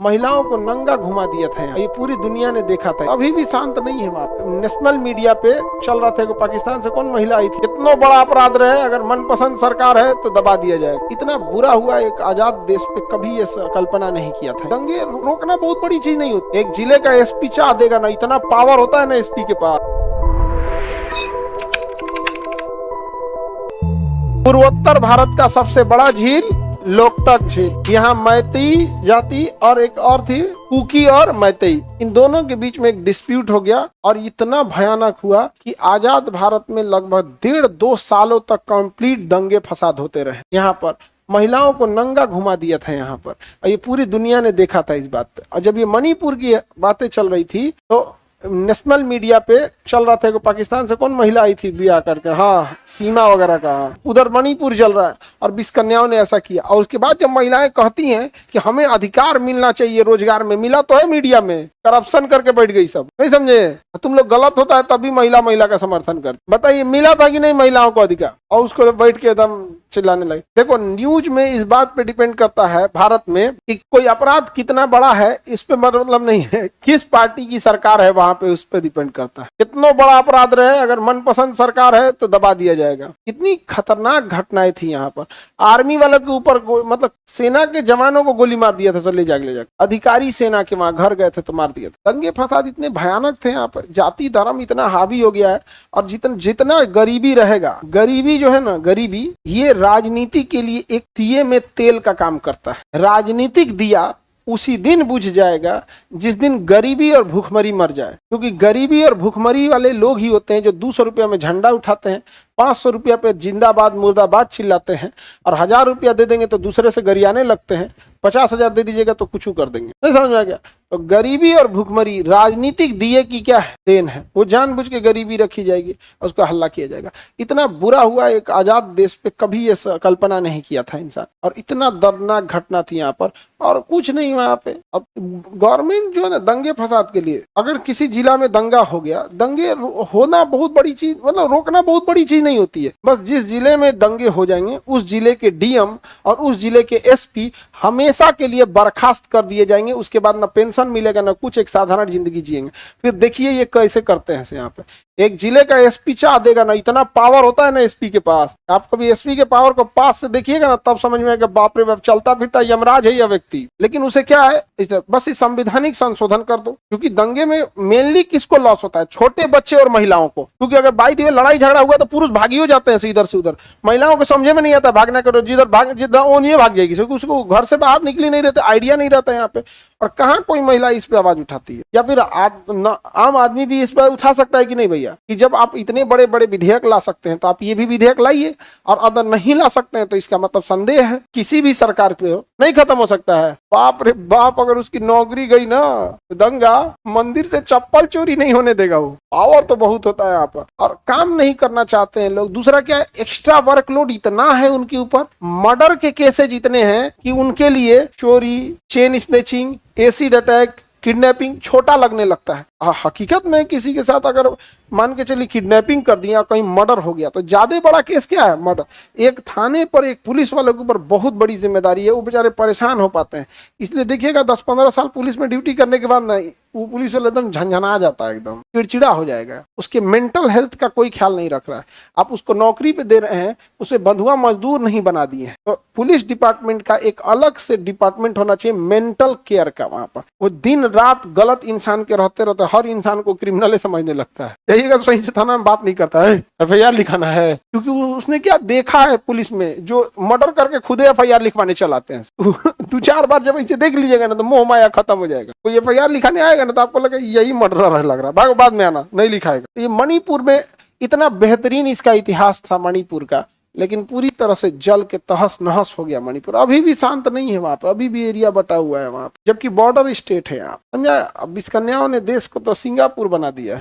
महिलाओं को नंगा घुमा दिया था यहाँ। ये पूरी दुनिया ने देखा था, अभी भी शांत नहीं है वहाँ पे। नेशनल मीडिया पे चल रहा था कि पाकिस्तान से कौन महिला आई थी। इतना बड़ा अपराध रहे, अगर मनपसंद सरकार है तो दबा दिया जाए। इतना बुरा हुआ एक आजाद देश पे कभी ये कल्पना नहीं किया था। दंगे रोकना बहुत बड़ी चीज नहीं होती। एक जिले का एसपी चाह देगा ना, इतना पावर होता है ना एसपी के पास। पूर्वोत्तर भारत का सबसे बड़ा झील लोकतक झील। यहाँ मैतेई जाति और एक और थी कुकी और मैतेई, इन दोनों के बीच में एक डिस्प्यूट हो गया और इतना भयानक हुआ कि आजाद भारत में लगभग 1.5-2 सालों तक कंप्लीट दंगे फसाद होते रहे। यहाँ पर महिलाओं को नंगा घुमा दिया था यहाँ पर, और ये पूरी दुनिया ने देखा था इस बात पे। और जब ये मणिपुर की बातें चल रही थी तो नेशनल मीडिया पे चल रहा था कि पाकिस्तान से कौन महिला आई थी ब्याह करके, हाँ सीमा वगैरह का, उधर मणिपुर चल रहा है और 20 कन्याओं ने ऐसा किया। और उसके बाद जब महिलाएं कहती हैं कि हमें अधिकार मिलना चाहिए रोजगार में, मिला तो है मीडिया में, करप्शन करके बैठ गई सब, नहीं समझे। तुम लोग गलत होता है तभी महिला का समर्थन करते। बताइए मिला था कि नहीं महिलाओं को अधिकार, और उसको बैठ के एकदम चिल्लाने लगे। देखो न्यूज में इस बात पे डिपेंड करता है भारत में कि कोई अपराध कितना बड़ा है, इस पे मतलब नहीं है किस पार्टी की सरकार है वहां पे, उस पे डिपेंड करता है। कितना बड़ा अपराध रहे, अगर मनपसंद सरकार है तो दबा दिया जाएगा। कितनी खतरनाक घटनाएं थी यहाँ पर। आर्मी वालों के ऊपर मतलब सेना के जवानों को गोली मार दिया था, चले जाके अधिकारी सेना के वहां घर गए थे तो मार दिया था। दंगे फसाद इतने भयानक थे यहाँ पर, जाति धर्म इतना हावी हो गया है। और जितना गरीबी रहेगा, गरीबी जो है ना, गरीबी ये राजनीति के लिए एक दिए में तेल का काम करता है। राजनीतिक दिया उसी दिन बुझ जाएगा जिस दिन गरीबी और भूखमरी मर जाए, क्योंकि गरीबी और भूखमरी वाले लोग ही होते हैं जो 200 रुपया में झंडा उठाते हैं, 500 रुपया पे जिंदाबाद मुर्दाबाद चिल्लाते हैं, और 1000 रुपया दे देंगे तो दूसरे से गरियाने लगते हैं, 50,000 दे दीजिएगा तो कुछ कर देंगे। नहीं समझ में आ गया। तो गरीबी और भूखमरी राजनीतिक दिए की क्या है, देन है। वो जानबूझ के गरीबी रखी जाएगी और उसको हल्ला किया जाएगा। इतना बुरा हुआ एक आजाद देश पे कभी ये कल्पना नहीं किया था इंसान, और इतना दर्दनाक घटना थी यहाँ पर, और कुछ नहीं वहां पे। अब गवर्नमेंट जो है ना दंगे फसाद के लिए, अगर किसी जिला में दंगा हो गया, दंगे होना बहुत बड़ी चीज, मतलब रोकना बहुत बड़ी चीज नहीं होती है। बस जिस जिले में दंगे हो जाएंगे उस जिले के डीएम और उस जिले के एसपी हमेशा के लिए बर्खास्त कर दिए जाएंगे। उसके बाद ना पेंशन मिलेगा ना कुछ, एक साधारण जिंदगी जिएंगे। फिर देखिए ये कैसे करते हैं यहाँ पे। एक जिले का एसपी चाह देगा ना, इतना पावर होता है ना एसपी के पास। आप कभी एसपी के पावर को पास से देखिएगा ना, तब समझ में आएगा बाप रे बाप, चलता फिरता यमराज है यह व्यक्ति। लेकिन उसे क्या है, बस इस संवैधानिक संशोधन कर दो, क्योंकि दंगे में मेनली किसको लॉस होता है, छोटे बच्चे और महिलाओं को। क्योंकि अगर बाई दी लड़ाई झगड़ा हुआ तो पुरुष भागी हो जाते हैं इधर से उधर, महिलाओं को समझे में नहीं आता भागना करो, जिधर वो नहीं भाग जाएगी, क्योंकि उसको घर से बाहर निकली नहीं रहते, आइडिया नहीं रहता यहाँ पे। और कहाँ कोई महिला इस पे आवाज उठाती है, या फिर आम आदमी भी इस पर उठा सकता है कि नहीं भैया, कि जब आप इतने बड़े बड़े विधेयक ला सकते हैं तो आप ये भी विधेयक लाइए, और अगर नहीं ला सकते हैं तो इसका मतलब संदेह है किसी भी सरकार पे नहीं खत्म हो सकता है। बाप रे बाप, अगर उसकी नौकरी गई ना, दंगा मंदिर से चप्पल चोरी नहीं होने देगा। वो पावर तो बहुत होता है यहाँ पर, और काम नहीं करना चाहते हैं लोग। दूसरा क्या है, एक्स्ट्रा वर्कलोड इतना है उनके ऊपर, मर्डर के केसेज इतने हैं कि उनके लिए चोरी, chain snatching, acid attack, kidnapping छोटा लगने लगता है। हकीकत में किसी के साथ अगर मान के चलिए किडनैपिंग कर दिया, कहीं मर्डर हो गया, तो ज्यादा बड़ा केस क्या है, मर्डर। एक थाने पर एक पुलिस वाले के ऊपर बहुत बड़ी जिम्मेदारी है, वो बेचारे परेशान हो पाते हैं। इसलिए देखिएगा 10-15 साल पुलिस में ड्यूटी करने के बाद ना, वो पुलिस वाला एकदम झंझना जाता है, एकदम चिड़चिड़ा हो जाएगा। उसके मेंटल हेल्थ का कोई ख्याल नहीं रख रहा है। आप उसको नौकरी पे दे रहे हैं, उसे बंधुआ मजदूर नहीं बना दिए हैं। तो पुलिस डिपार्टमेंट का एक अलग से डिपार्टमेंट होना चाहिए मेंटल केयर का। वहां पर वो दिन रात गलत इंसान के रहते रहते हर इंसान को क्रिमिनल समझने लगता है। यही तो सही से थाना में बात नहीं करता है, एफआईआर लिखाना है, क्योंकि उसने क्या देखा है पुलिस में, जो मर्डर करके खुद एफआईआर लिखवाने चलाते हैं। 2-4 बार जब इसे देख लीजिएगा ना तो मोह माया खत्म हो जाएगा। कोई एफआईआर लिखाने आएगा ना तो आपको लगा यही मर्डर लग रहा है, बाद में आना नहीं लिखाएगा। ये मणिपुर में इतना बेहतरीन इसका इतिहास था मणिपुर का, लेकिन पूरी तरह से जल के तहस नहस हो गया मणिपुर। अभी भी शांत नहीं है वहां पे, अभी भी एरिया बटा हुआ है वहां पे, जबकि बॉर्डर स्टेट है यहाँ, समझा। अब इस कन्याओं ने देश को तो सिंगापुर बना दिया है।